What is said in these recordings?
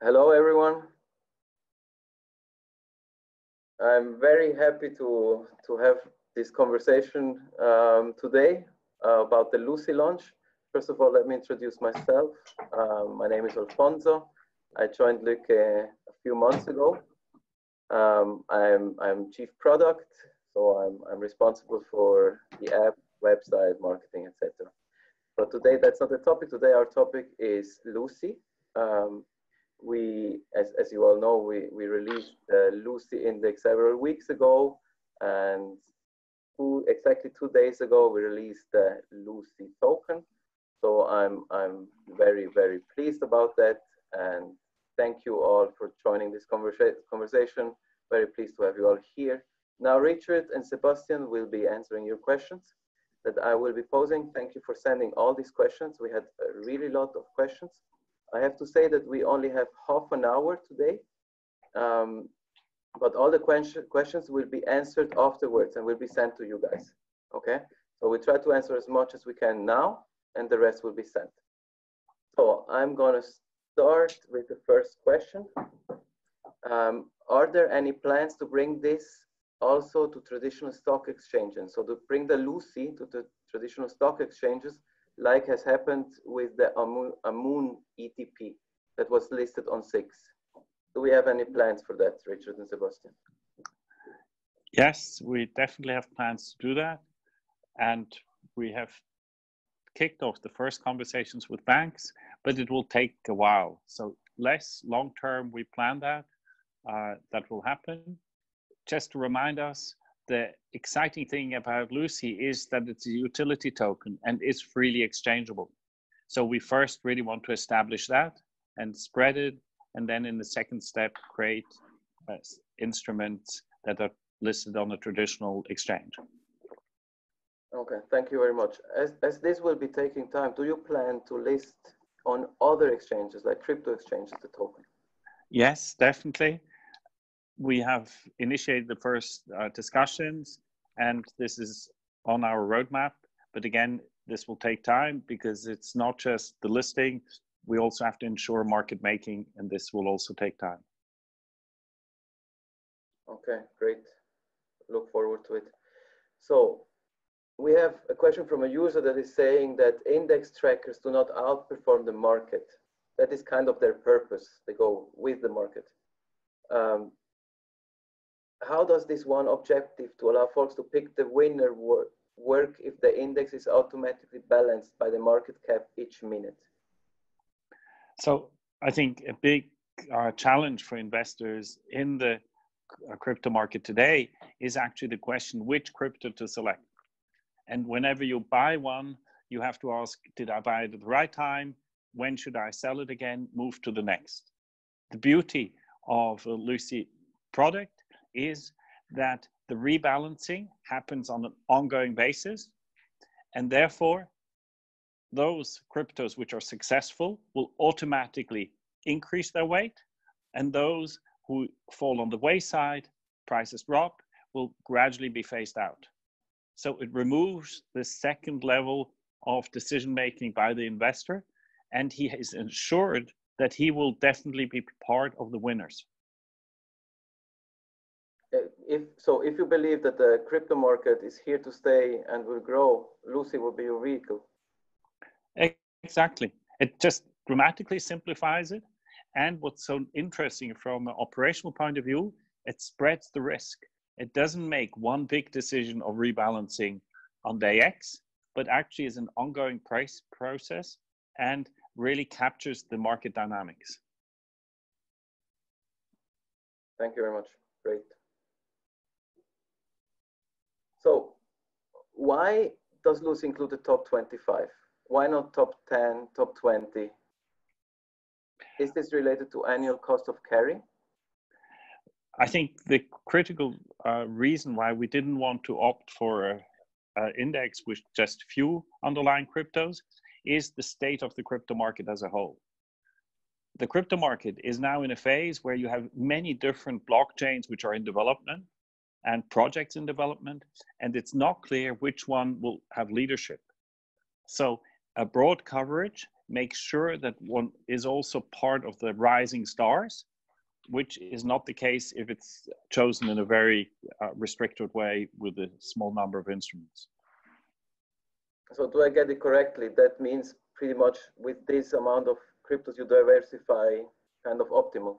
Hello, everyone. I'm very happy to have this conversation today about the LyCI launch. First of all, let me introduce myself. My name is Alfonso. I joined Lykke a few months ago. I'm chief product, so I'm responsible for the app, website, marketing, etc. But today, that's not the topic. Today, our topic is LyCI. As you all know, we released the LyCI index several weeks ago, and exactly 2 days ago, we released the LyCI token. So I'm very, very pleased about that, and thank you all for joining this conversation. Very pleased to have you all here. Now, Richard and Sebastian will be answering your questions that I will be posing. Thank you for sending all these questions. We had a really lot of questions. I have to say that we only have half an hour today, but all the questions will be answered afterwards and will be sent to you guys, okay? So we try to answer as much as we can now, and the rest will be sent. So I'm gonna start with the first question. Are there any plans to bring this also to traditional stock exchanges? So to bring the LyCI to the traditional stock exchanges, like has happened with the Amun ETP that was listed on SIX. Do we have any plans for that, Richard and Sebastian? Yes, we definitely have plans to do that. And we have kicked off the first conversations with banks, but it will take a while. So less long-term, we plan that. That will happen. Just to remind us, the exciting thing about LyCI is that it's a utility token and it's freely exchangeable. So we first really want to establish that and spread it, and then in the second step, create instruments that are listed on a traditional exchange. Okay, thank you very much. As this will be taking time, do you plan to list on other exchanges, like crypto exchanges, the token? Yes, definitely. We have initiated the first discussions, and this is on our roadmap. But again, this will take time because it's not just the listing. We also have to ensure market making, and this will also take time. Okay, great. Look forward to it. So we have a question from a user that is saying that index trackers do not outperform the market. That is kind of their purpose. They go with the market. How does this one objective to allow folks to pick the winner work if the index is automatically balanced by the market cap each minute? So I think a big challenge for investors in the crypto market today is actually the question which crypto to select. And whenever you buy one, you have to ask, did I buy it at the right time? When should I sell it again? Move to the next. The beauty of a LyCI product is that the rebalancing happens on an ongoing basis, and therefore those cryptos which are successful will automatically increase their weight, and those who fall on the wayside, prices drop, will gradually be phased out. So it removes the second level of decision making by the investor, and he is ensured that he will definitely be part of the winners. If you believe that the crypto market is here to stay and will grow, LyCI will be your vehicle. Exactly. It just dramatically simplifies it. And what's so interesting from an operational point of view, it spreads the risk. It doesn't make one big decision of rebalancing on day X, but actually is an ongoing price process and really captures the market dynamics. Thank you very much. Great. So why does LyCI include the top 25? Why not top 10, top 20? Is this related to annual cost of carry? I think the critical reason why we didn't want to opt for an index with just few underlying cryptos is the state of the crypto market as a whole. The crypto market is now in a phase where you have many different blockchains which are in development and projects in development, and it's not clear which one will have leadership. So a broad coverage make sure that one is also part of the rising stars, which is not the case if it's chosen in a very restricted way with a small number of instruments. So do I get it correctly? That means pretty much with this amount of cryptos, you diversify kind of optimal.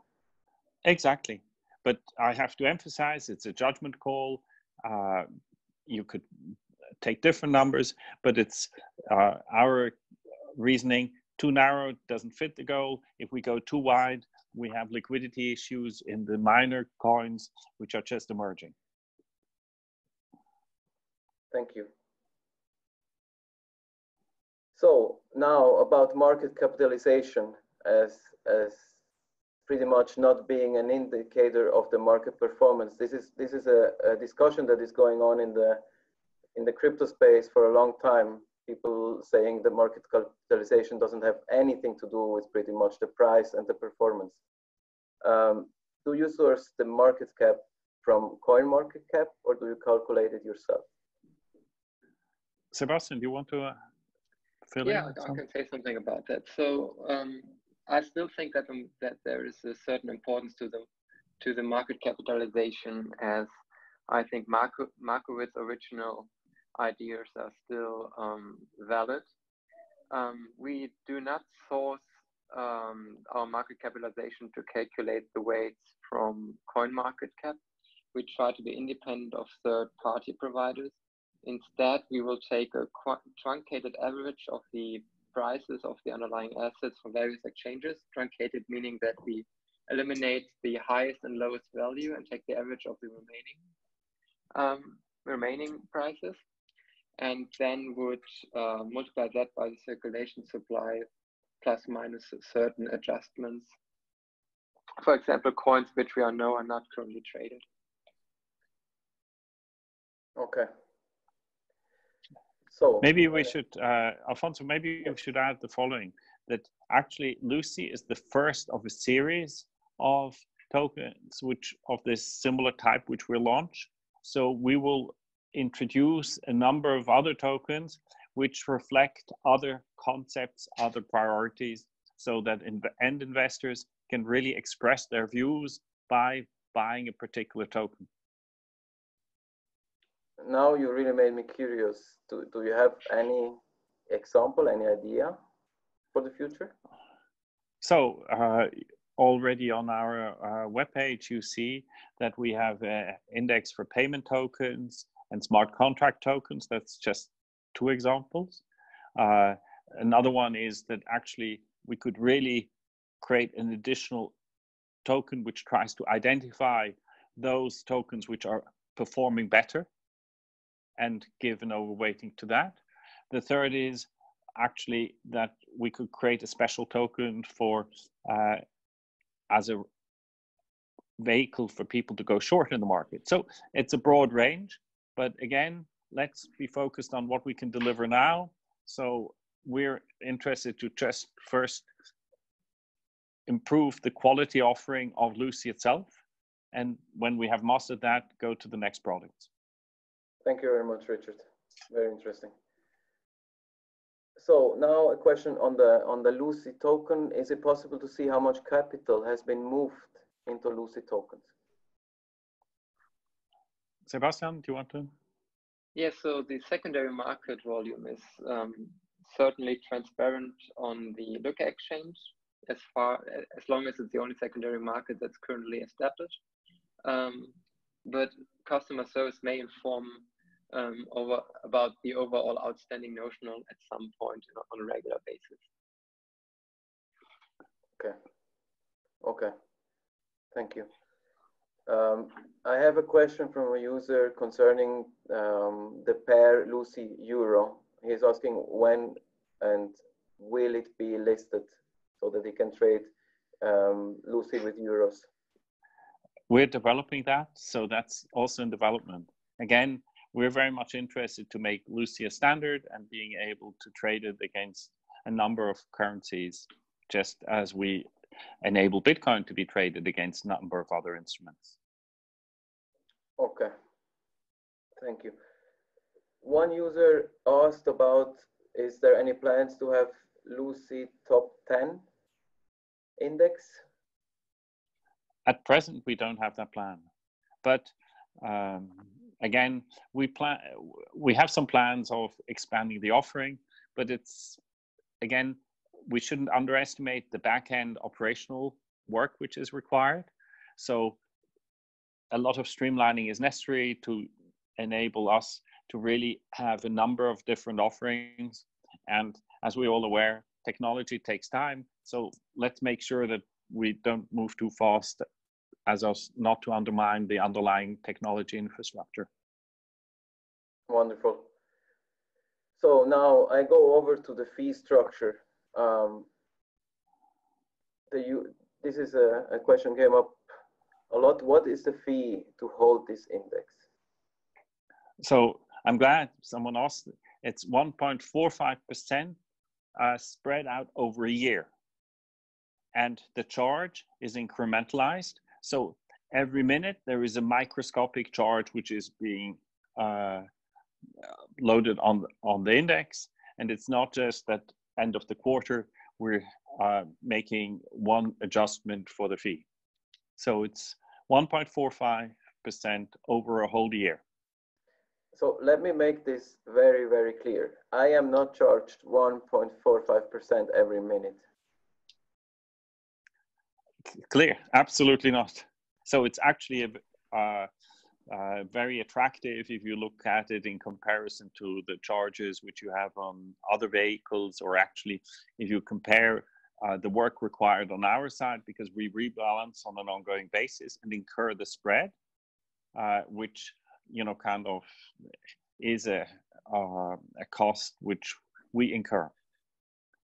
Exactly. But I have to emphasize, it's a judgment call. You could take different numbers, but it's our reasoning. Too narrow doesn't fit the goal. If we go too wide, we have liquidity issues in the minor coins, which are just emerging. Thank you. So now about market capitalization as pretty much not being an indicator of the market performance. This is a discussion that is going on in the crypto space for a long time. People saying the market capitalization doesn't have anything to do with pretty much the price and the performance. Do you source the market cap from CoinMarketCap, or do you calculate it yourself? Sebastian, do you want to fill in? Yeah, I can say something about that. So I still think that there is a certain importance to the market capitalization, as I think Markowitz's original ideas are still valid. We do not source our market capitalization to calculate the weights from CoinMarketCap. We try to be independent of third-party providers. Instead, we will take a truncated average of the prices of the underlying assets from various exchanges. Truncated meaning that we eliminate the highest and lowest value and take the average of the remaining prices, and then would multiply that by the circulation supply plus minus certain adjustments. For example, coins which we know are not currently traded. Okay. So maybe we should, Alfonso, maybe we should add the following, that actually LyCI is the first of a series of tokens of this similar type which we'll launch. So we will introduce a number of other tokens which reflect other concepts, other priorities, so that end investors can really express their views by buying a particular token. Now you really made me curious. Do you have any example, any idea for the future? So already on our webpage, you see that we have an index for payment tokens and smart contract tokens. That's just two examples. Another one is that actually we could really create an additional token which tries to identify those tokens which are performing better and give an overweighting to that. The third is actually that we could create a special token for as a vehicle for people to go short in the market. So it's a broad range, but again, let's be focused on what we can deliver now. So we're interested to just first improve the quality offering of LyCI itself, and when we have mastered that, go to the next products. Thank you very much, Richard. Very interesting. So now a question on the LyCI token. Is it possible to see how much capital has been moved into LyCI tokens? Sebastian, do you want to? Yes, so the secondary market volume is certainly transparent on the Lykke exchange, as long as it's the only secondary market that's currently established. But customer service may inform about the overall outstanding notional at some point on a regular basis. Okay, thank you. I have a question from a user concerning the pair LyCI Euro. He's asking when and will it be listed so that he can trade LyCI with euros? We're developing that, so that's also in development. Again, we're very much interested to make LyCI a standard and being able to trade it against a number of currencies, just as we enable Bitcoin to be traded against a number of other instruments. Okay, thank you. One user asked about, is there any plans to have LyCI top 10 index? At present, we don't have that plan, but again, we have some plans of expanding the offering, but it's, again, we shouldn't underestimate the back-end operational work which is required. So a lot of streamlining is necessary to enable us to really have a number of different offerings. And as we're all aware, technology takes time. So let's make sure that we don't move too fast as us not to undermine the underlying technology infrastructure. Wonderful. So now I go over to the fee structure. This is a question came up a lot. What is the fee to hold this index? So I'm glad someone asked. It's 1.45% spread out over a year. And the charge is incrementalized. So every minute there is a microscopic charge which is being loaded on the index. And it's not just that end of the quarter we're making one adjustment for the fee. So it's 1.45% over a whole year. So let me make this very, very clear. I am not charged 1.45% every minute. Clear, absolutely not. So it's actually very attractive if you look at it in comparison to the charges which you have on other vehicles, or actually if you compare the work required on our side, because we rebalance on an ongoing basis and incur the spread, which kind of is a cost which we incur.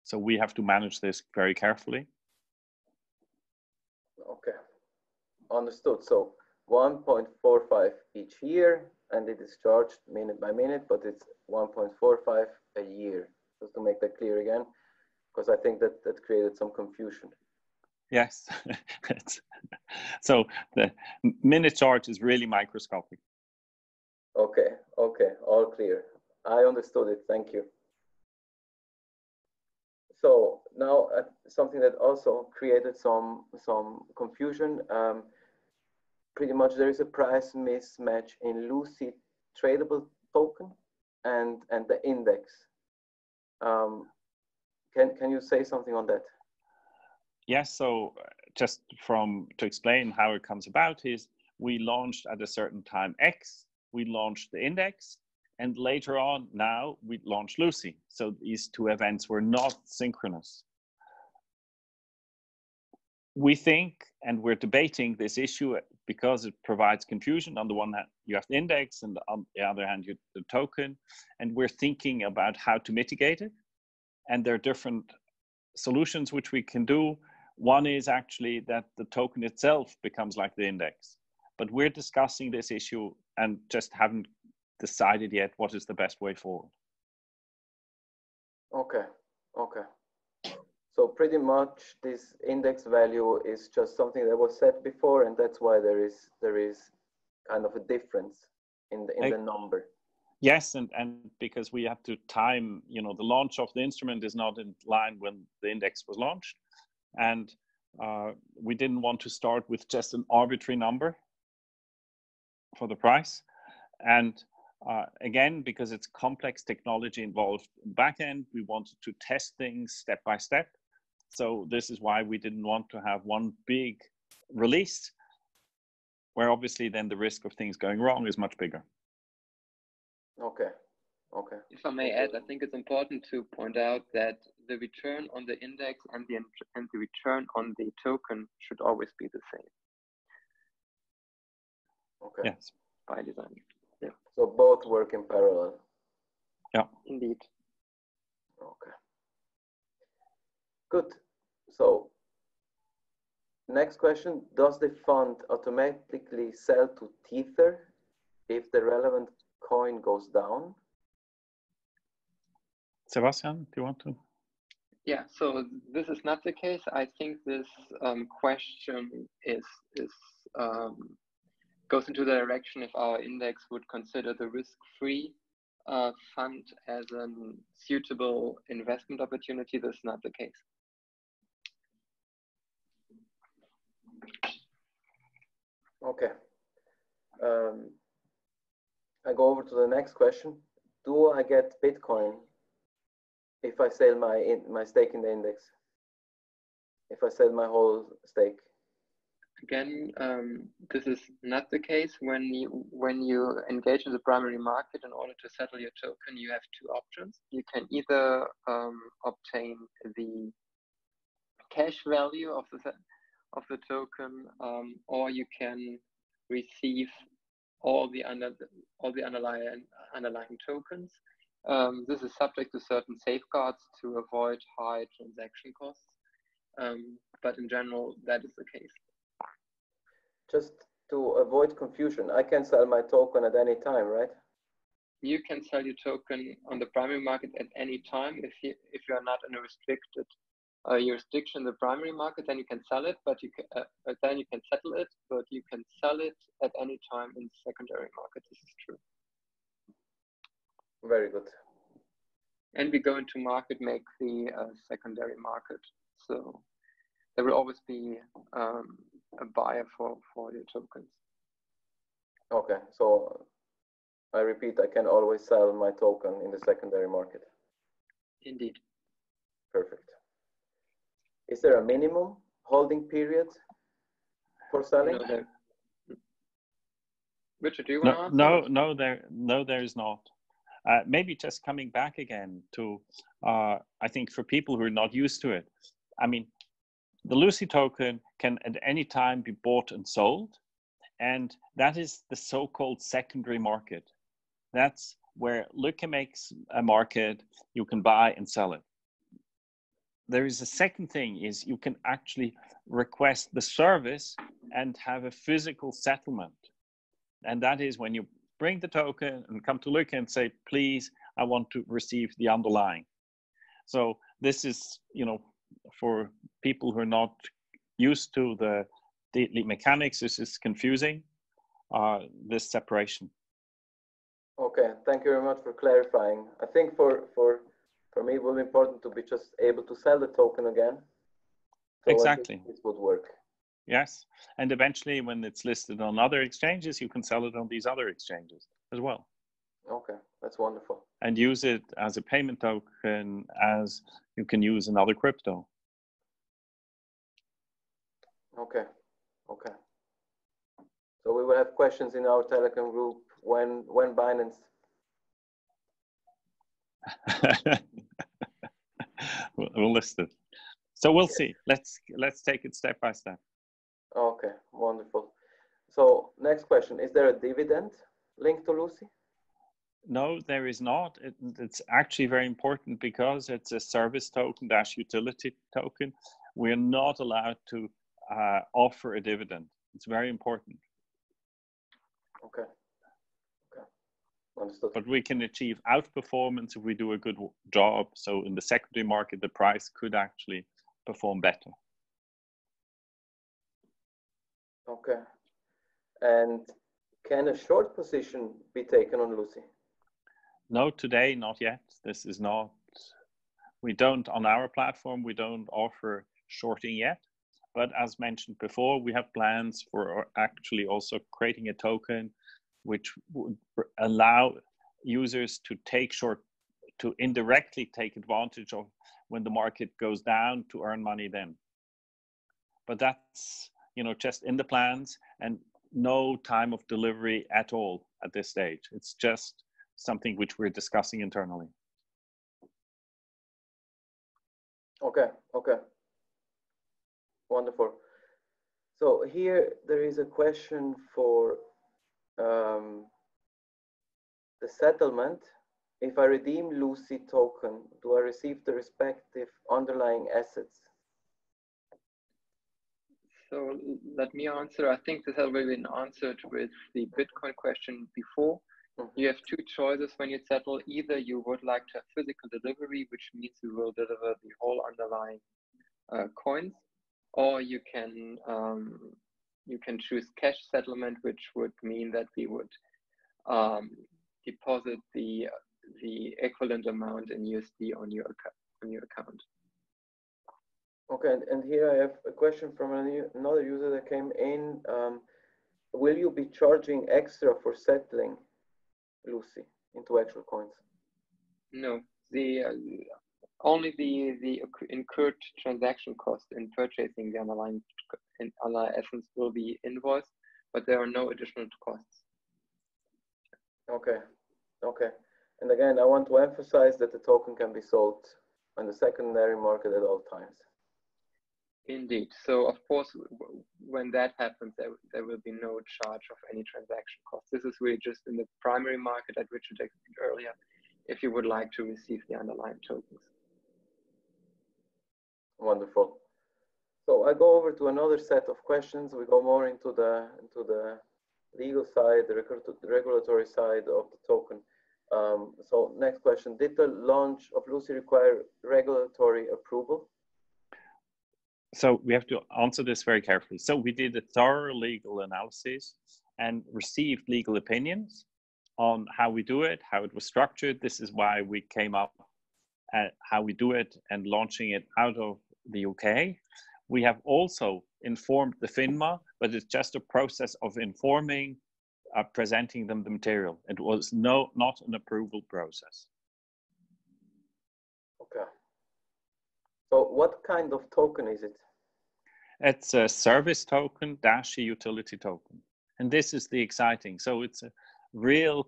So we have to manage this very carefully. Okay, understood. So 1.45 each year, and it is charged minute by minute, but it's 1.45 a year. Just to make that clear again, because I think that created some confusion. Yes. So the minute charge is really microscopic. Okay, all clear. I understood it, thank you. So now something that also created some confusion. Pretty much there is a price mismatch in LyCI tradable token and the index. Can you say something on that? Yes, so just to explain how it comes about is we launched at a certain time X, we launched the index, and later on now we launched LyCI. So these two events were not synchronous. We think, and we're debating this issue because it provides confusion. On the one hand, you have the index, and on the other hand, you have the token, and we're thinking about how to mitigate it. And there are different solutions which we can do. One is actually that the token itself becomes like the index. But we're discussing this issue and just haven't decided yet what is the best way forward. Okay. So pretty much this index value is just something that was set before, and that's why there is kind of a difference in the number. Yes, and because we have to time, the launch of the instrument is not in line when the index was launched. And we didn't want to start with just an arbitrary number for the price. And again, because it's complex technology involved back end, we wanted to test things step by step. So this is why we didn't want to have one big release, where obviously then the risk of things going wrong is much bigger. Okay. If I may add, I think it's important to point out that the return on the index and the return on the token should always be the same. Okay. Yes. By design. Yeah. So both work in parallel. Yeah. Indeed. Okay. Good. So next question, does the fund automatically sell to Tether if the relevant coin goes down? Sebastian, do you want to? Yeah, so this is not the case. I think this question goes into the direction if our index would consider the risk-free fund as a suitable investment opportunity, this is not the case. Okay. I go over to the next question. Do I get Bitcoin if I sell my stake in the index? If I sell my whole stake? Again, this is not the case. When you engage in the primary market, in order to settle your token, you have two options. You can either obtain the cash value of the token, or you can receive all the underlying tokens. This is subject to certain safeguards to avoid high transaction costs, but in general, that is the case. Just to avoid confusion, I can sell my token at any time, right? You can sell your token on the primary market at any time. If you are not in a restricted jurisdiction in the primary market, then you can sell it, but then you can settle it, but you can sell it at any time in the secondary market. This is true. Very good. And we go into market make the secondary market. So there will always be a buyer for your tokens. Okay, so I repeat, I can always sell my token in the secondary market. Indeed. Perfect. Is there a minimum holding period for selling? Richard, do you want to answer? No, there is not. Maybe just coming back again to, I think for people who are not used to it, I mean, the LyCI token can at any time be bought and sold, and that is the so-called secondary market. That's where Lykke makes a market, you can buy and sell it. There is a second thing, is you can actually request the service and have a physical settlement. And that is when you bring the token and come to Lykke and say, please, I want to receive the underlying. So this is, for people who are not used to the mechanics, this is confusing, this separation. Okay, thank you very much for clarifying. I think for me, it will be important to be just able to sell the token again. So exactly. This would work. Yes, and eventually when it's listed on other exchanges, you can sell it on these other exchanges as well. Okay, that's wonderful. And use it as a payment token as you can use another crypto. Okay. So we will have questions in our Telegram group when Binance. We'll list it. So we'll see. Let's take it step by step. Okay, wonderful. So next question, is there a dividend linked to LyCI? No, there is not. It's actually very important because it's a service token - utility token. We're not allowed to offer a dividend. It's very important. Okay. Understood. But we can achieve outperformance if we do a good job. So in the secondary market, the price could actually perform better. Okay. And can a short position be taken on LyCI? No, today, not yet. This is not, we don't, on our platform, we don't offer shorting yet. But as mentioned before, we have plans for actually also creating a token which would allow users to to indirectly take advantage of when the market goes down to earn money then. But that's, just in the plans and no time of delivery at all at this stage. It's just something which we're discussing internally. Okay. Wonderful. So here there is a question for the settlement. If I redeem LyCI token, do I receive the respective underlying assets? So let me answer. I think this has already been answered with the Bitcoin question before. You have two choices when you settle. Either you would like to have physical delivery, which means you will deliver the whole underlying coins, or you can choose cash settlement, which would mean that we would deposit the the equivalent amount in USD on your account. Okay, and here I have a question from another user that came in. Will you be charging extra for settling LyCI into actual coins? No, only the incurred transaction cost in purchasing the underlying assets will be invoiced, but there are no additional costs. Okay, okay. And again, I want to emphasize that the token can be sold on the secondary market at all times. Indeed. So of course, when that happens, there will be no charge of any transaction cost. This is really just in the primary market at which you explained earlier, if you would like to receive the underlying tokens. Wonderful. So I go over to another set of questions. We go more into the legal side, the regulatory side of the token. So next question, did the launch of LyCI require regulatory approval? So we have to answer this very carefully. So we did a thorough legal analysis and received legal opinions on how we do it, how it was structured. This is why we came up at how we do it and launching it out of the UK. We have also informed the FINMA, but it's just a process of informing, presenting them the material. It was not an approval process. Okay. So what kind of token is it? It's a service token dash a utility token. And this is the exciting. So it's a real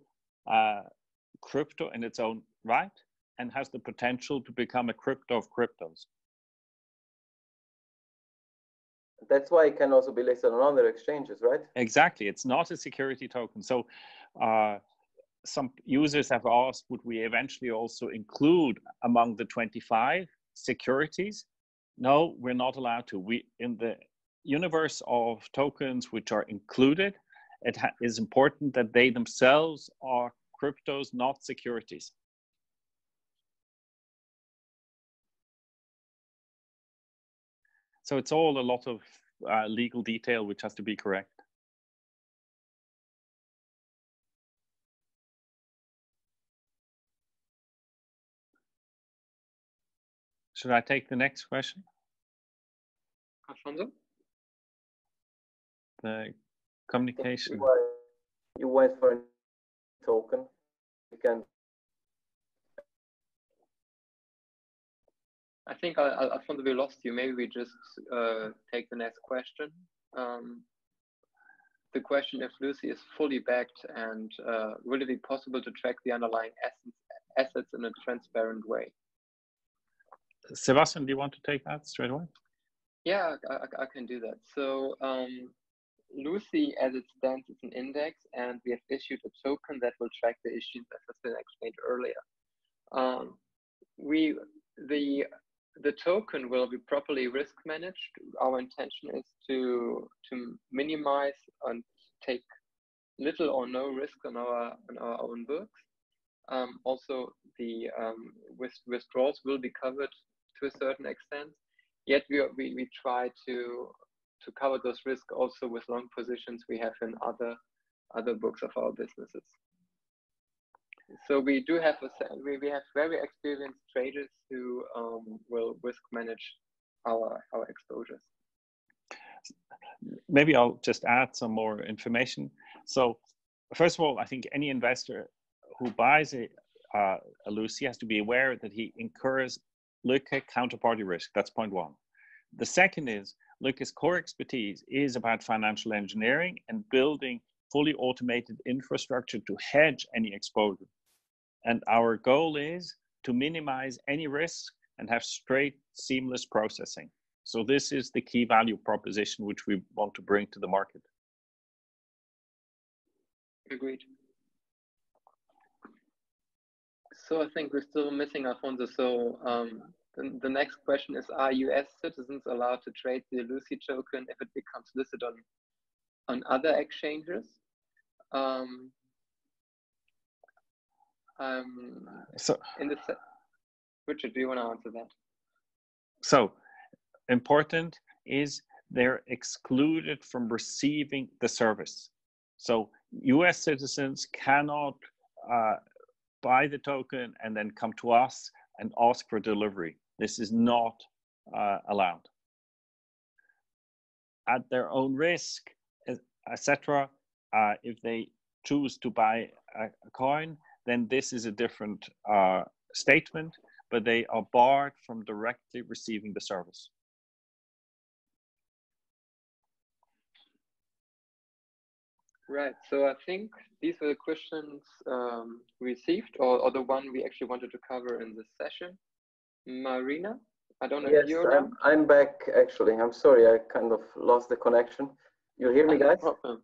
crypto in its own right and has the potential to become a crypto of cryptos. That's why it can also be listed on other exchanges, right? Exactly. It's not a security token. So some users have asked, would we eventually also include among the 25 securities? No, we're not allowed to. We, in the universe of tokens which are included, it is important that they themselves are cryptos, not securities. So it's all a lot of legal detail which has to be correct. Should I take the next question? Alfonso? The communication. You went for a token. You can. I think Alfonso, we lost you. Maybe we just take the next question. The question if LyCI is fully backed and will it be possible to track the underlying assets in a transparent way? Sebastian, do you want to take that straight away? Yeah, I can do that. So LyCI, as it stands, is an index, and we have issued a token that will track the issues, as has been explained earlier. The token will be properly risk managed. Our intention is to minimize and take little or no risk on our own books. Also, the withdrawals will be covered to a certain extent. Yet we try to cover those risks also with long positions we have in other books of our businesses. So we do have we have very experienced traders who will risk manage our exposures. Maybe I'll just add some more information. So first of all, I think any investor who buys a LyCI has to be aware that he incurs Lykke counterparty risk. That's point one. The second is Lykke's core expertise is about financial engineering and building fully automated infrastructure to hedge any exposure. And our goal is to minimize any risk and have straight, seamless processing. So this is the key value proposition which we want to bring to the market. Agreed. So I think we're still missing Alfonso. So the next question is, are US citizens allowed to trade the LyCI token if it becomes listed on other exchanges? Richard, do you want to answer that? So important is they're excluded from receiving the service. So US citizens cannot buy the token and then come to us and ask for delivery. This is not allowed. At their own risk, etc. If they choose to buy a coin, then this is a different statement, but they are barred from directly receiving the service. Right. So I think these were the questions received, or the one we actually wanted to cover in this session. Marina, I don't know if you're around. I'm back actually. I'm sorry, I kind of lost the connection. You hear me, guys? No problem.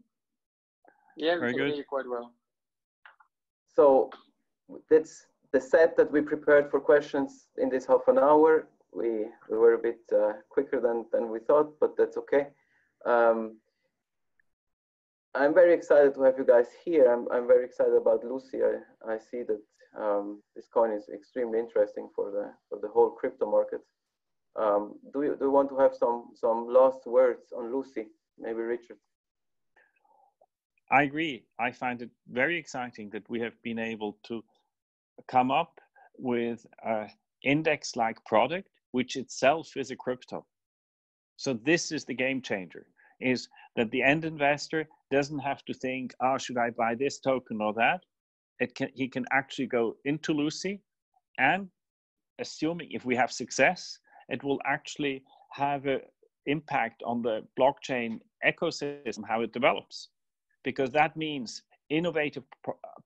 Yeah, we can good. hear you quite well. So that's the set that we prepared for questions in this half an hour. We were a bit quicker than we thought, but that's okay. I'm very excited to have you guys here. I'm very excited about LyCI. I see that this coin is extremely interesting for the whole crypto market. Do you want to have some last words on LyCI? Maybe Richard. I agree. I find it very exciting that we have been able to come up with an index-like product, which itself is a crypto. So this is the game changer, is that the end investor doesn't have to think, oh, should I buy this token or that? He can actually go into LyCI, and assuming if we have success, it will actually have an impact on the blockchain ecosystem, how it develops. Because that means innovative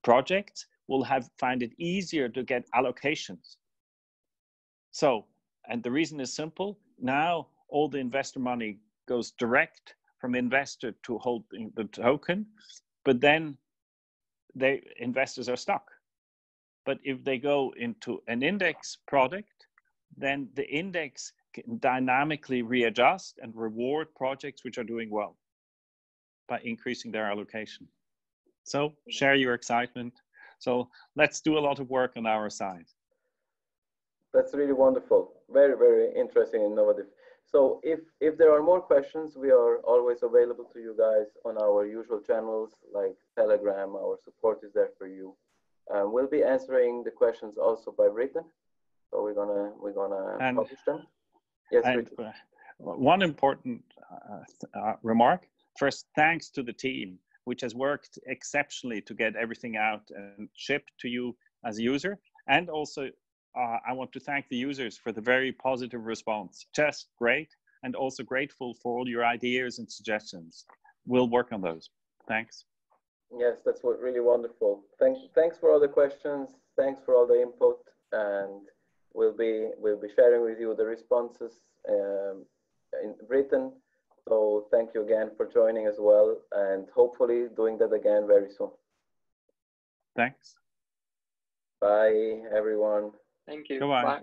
projects will find it easier to get allocations. So, and the reason is simple. Now all the investor money goes direct from investor to holding the token, but then investors are stuck. But if they go into an index product, then the index can dynamically readjust and reward projects which are doing well by increasing their allocation. So share your excitement. So let's do a lot of work on our side. That's really wonderful. Very, very interesting and innovative. So if there are more questions, we are always available to you guys on our usual channels like Telegram. Our support is there for you. We'll be answering the questions also by written. So we're gonna publish them. Yes, Richard. One important remark. First, thanks to the team, which has worked exceptionally to get everything out and shipped to you as a user. And also, I want to thank the users for the very positive response. Just great, and also grateful for all your ideas and suggestions. We'll work on those. Thanks. Yes, that's really wonderful. Thanks for all the questions. Thanks for all the input, and we'll be sharing with you the responses in written. So thank you again for joining as well, and hopefully doing that again very soon. Thanks. Bye, everyone. Thank you. Goodbye. Bye.